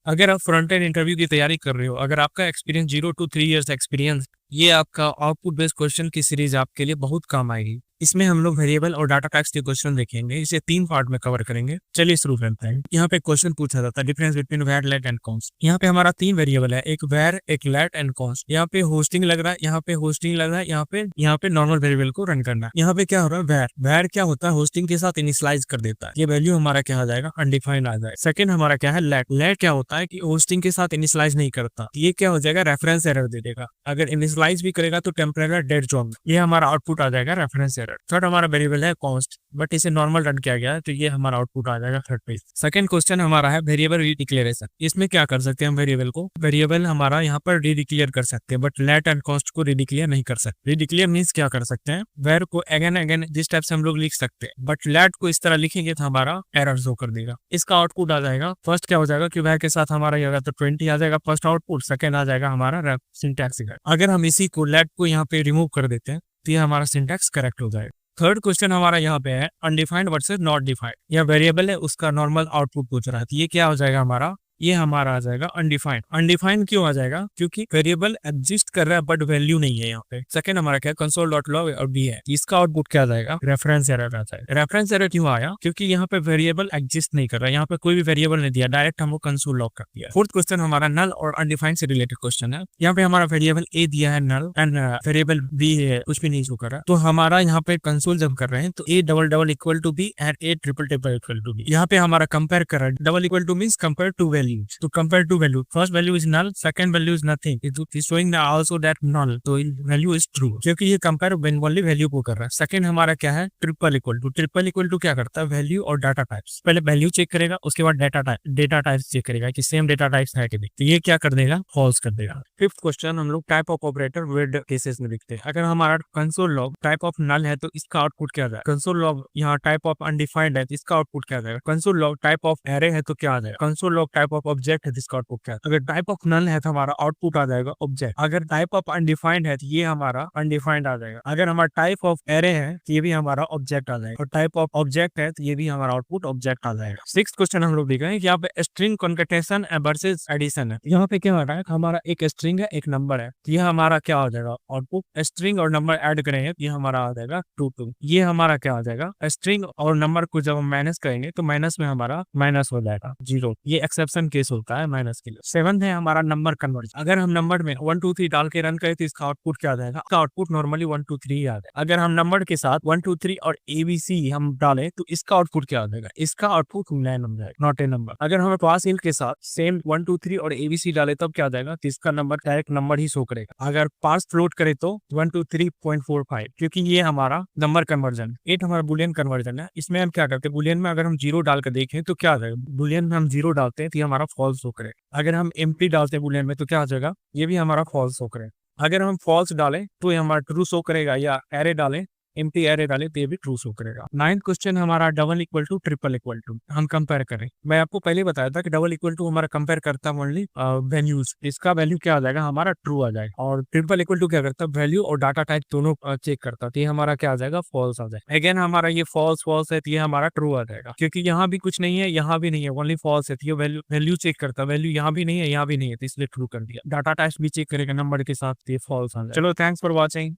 अगर आप front end interview की तैयारी कर रहे हो, अगर आपका एक्सपीरियंस 0 to 3 इयर्स एक्सपीरियंस, ये आपका आउटपुट बेस्ड क्वेश्चन की सीरीज आपके लिए बहुत काम आएगी। इसमें हम लोग वेरिएबल और डाटा टाइप्स के क्वेश्चन देखेंगे, इसे 3 पार्ट में कवर करेंगे। चलिए शुरू करते हैं। यहाँ पे क्वेश्चन पूछा जाता है difference between var, let and const. यहाँ पे हमारा 3 वेरिएबल है, एक वेर, एक लेट एंड कॉन्स्ट। यहाँ पे होस्टिंग लग रहा है, यहाँ पे होस्टिंग लग रहा है, यहाँ पे नॉर्मल वेरिएबल को रन करना है। यहाँ पे क्या हो रहा है, वेर। वेर क्या होता है, होस्टिंग के साथ इनिशियलाइज कर देता है, ये वैल्यू हमारा क्या आ जाएगा, अनडिफाइंड आ जाएगा। सेकंड हमारा क्या है, लेट। लेट क्या होता है कि होस्टिंग के साथ इनिशियलाइज नहीं करता, ये क्या हो जाएगा, रेफरेंस एरर दे देगा। अगर इनिशियलाइज भी करेगा तो टेम्परेरी डेड जोन, ये हमारा आउटपुट आ जाएगा, रेफरेंस एरर। थर्ड हमारा वेरिएबल है कॉन्स्ट, बट इसे नॉर्मल रन किया गया है तो ये हमारा आउटपुट आ जाएगा थर्ड पेज। सेकंड क्वेश्चन हमारा है वेरिएबल रीडिक्लेरेशन। इसमें क्या कर सकते हैं हम, वेरिएबल हमारा यहाँ पर रीडिक्लेयर कर सकते हैं, बट लेट एंड कॉस्ट को रीडिक्लेयर नहीं कर सकते। रीडिक्लेयर मींस क्या कर सकते हैं, वेर को अगेन अगेन जिस टाइप से हम लोग लिख सकते हैं, बट लेट को इस तरह लिखेंगे तो हमारा एरर शो कर देगा। इसका आउटपुट आ जाएगा, फर्स्ट क्या हो जाएगा कि वेर के साथ हमारा ये होगा तो 20 आ जाएगा फर्स्ट आउटपुट, सेकंड आ जाएगा हमारा सिंटैक्स एरर। अगर हम इसी को लेट को यहाँ पे रिमूव कर देते हैं तो ये हमारा सिंटैक्स करेक्ट हो जाएगा। थर्ड क्वेश्चन हमारा यहाँ पे है अनडिफाइंड वर्सेस नॉट डिफाइंड। यह वेरिएबल है, उसका नॉर्मल आउटपुट पूछ रहा है, तो ये क्या हो जाएगा हमारा, ये हमारा आ जाएगा अनडिफाइंड। अनडिफाइंड क्यों आ जाएगा, क्योंकि वेरिएबल एग्जिस्ट कर रहा है बट वैल्यू नहीं है यहाँ पे। सेकंड हमारा क्या, कंसोल डॉट लॉग और बी है, इसका आउटपुट क्या आ जाएगा, रेफरेंस एरर आ जाएगा। रेफरेंस एरर क्यों आया, क्योंकि यहाँ पे वेरिएबल एग्जिस्ट नहीं कर रहा है, यहाँ पे कोई भी वेरिएबल नहीं दिया, डायरेक्ट हमको कंसोल लॉग कर दिया। फोर्थ क्वेश्चन हमारा नल और अनडिफाइंड से रिलेटेड क्वेश्चन है। यहाँ पे हमारा वेरिएबल ए दिया है नल एंड वेरिएबल बी है कुछ भी नहीं शो कर रहा, तो हमारा यहाँ पे कंसोल जब कर रहे हैं तो A double double equal to B and A triple triple equal to B. यहाँ पे हमारा कंपेयर कर रहा है, double equal to means compare two values, तो compare two value, first value is null, second value is nothing, it is showing also that null, तो value is true, क्योंकि ये कंपेयर ओनली वैल्यू को कर रहा है। सेकंड हमारा क्या है, ट्रिपल इक्वल टू क्या करता है, वैल्यू और डाटा टाइप्स। पहले वैल्यू चेक करेगा, उसके बाद डेटा टाइप्स चेक करेगा कि सेम डेटा टाइप्स है कि नहीं, तो ये क्या कर देगा, फॉल्स कर देगा। फिफ्थ क्वेश्चन हम लोग type of operator with cases में लिखते हैं। अगर हमारा console log type of null है तो इसका आउटपुट क्या जाएगा, कंसोल लॉग यहाँ टाइप ऑफ अनडिफाइंड है तो इसका आउटपुट क्या जाएगा, console log type of array है तो क्या आ जाएगा, console log type of object है तो इसका आउटपुट क्या। अगर टाइप ऑफ नल है तो हमारा आउटपुट आ जाएगा ऑब्जेक्ट। अगर टाइप ऑफ अनडिफाइंड है तो ये हमारा अनडिफाइंड आ जाएगा। अगर हमारा टाइप ऑफ एरे है तो ये भी हमारा ऑब्जेक्ट आ जाएगा, और टाइप ऑफ ऑब्जेक्ट है तो ये भी हमारा आउटपुट ऑब्जेक्ट आ जाएगा। सिक्स्थ क्वेश्चन हम लोग देख रहे हैं कि यहाँ पे स्ट्रिंग कॉन्केटेशन वर्सेस एडिशन है। यहाँ पे क्या हो रहा है, हमारा एक स्ट्रिंग है एक नंबर है, ये हमारा क्या हो जाएगा आउटपुट, स्ट्रिंग और नंबर ऐड करेंगे तो ये हमारा आ जाएगा 2 ये हमारा क्या आ जाएगा, स्ट्रिंग और नंबर को जब हम माइनस करेंगे तो माइनस में हमारा माइनस हो जाएगा 0, ये एक्सेप्शन केस होता है माइनस के लिए। सेवन है हमारा नंबर कन्वर्जन। अगर हम नंबर में 1 2 3 डाल के रन करें तो इसका आउटपुट क्या आ जाएगा, इसका आउटपुट नॉर्मली 1 2 3 आ जाएगा। अगर हम नंबर के साथ 1 2 3 और ABC हम डालें तो इसका आउटपुट क्या आ जाएगा, इसका आउटपुट लाइन हो जाएगा, नॉट ए नंबर। अगर हम पास इल के साथ सेम 1 2 3 और ABC डाले तब क्या आ जाएगा, तो इसका नंबर डायरेक्ट नंबर ही शो करेगा। अगर पास फ्लोट करे तो 123.45, क्योंकि ये हमारा नंबर कन्वर्जन। 8 हमारा बुलियन कन्वर्जन है। इसमें हम क्या करते हैं, बुलियन में अगर हम 0 डाल कर देखें तो क्या आ जाएगा, बुलियन में हम 0 डालते हैं तो ये हमारा फॉल्स शो करेगा। अगर हम एम्प्टी डालते हैं बुलियन में तो क्या आ जाएगा, ये भी हमारा फॉल्स शो करेगा। अगर हम फॉल्स डालें तो ये हमारा ट्रू शो करेगा, या एरे डालें एम्प्टी एरे डाले तो ये भी ट्रू शो करेगा। 9th क्वेश्चन हमारा double equal to triple equal to हम कंपेयर करें। मैं आपको पहले बताया था कि डबल इक्वल टू हमारा कंपेयर करता है ओनली वैल्यूज, इसका वैल्यू क्या आ जाएगा, हमारा ट्रू आ जाएगा। और ट्रिपल इक्वल टू क्या करता है, वैल्यू और डाटा टाइप दोनों चेक करता है, तो ये हमारा क्या आ जाएगा, फॉल्स आ जाएगा। अगेन हमारा ये फॉल्स है तो ये हमारा ट्रू आ जाएगा, क्योंकि यहाँ भी कुछ नहीं है यहाँ भी नहीं है, ओनली फॉल्स है, तो ये वैल्यू चेक करता है, वैल्यू यहाँ भी नहीं है यहाँ भी नहीं है, तो इसलिए ट्रू कर दिया। डाटा टाइप भी चेक करेगा नंबर के साथ, ये फॉल्स आ जाएगा। चलो थैंक्स फॉर वॉचिंग।